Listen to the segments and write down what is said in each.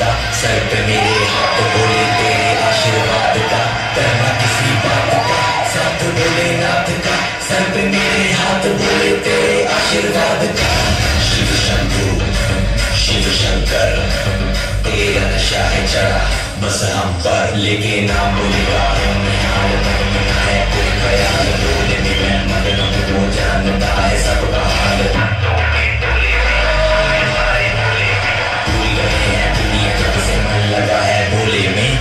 का, सर पे मेरे हाथ बोले तेरे आशीर्वाद का, करना किसी बात का, साथ बोले नाथ का, सर पे मेरे हाथ बोले तेरे आशीर्वाद का। शिव शंभु शिव शंकर तेरा नशा है चढ़ा बस हम पर, लेके नाम बोलेगा हाल में है कोई ख्याल, बोले में मैं मगन हूँ वो जानता है सबका हाल। भूल गए हैं दुनिया जब से मन लगा है भोले में।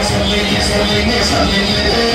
Salini, salini, salini.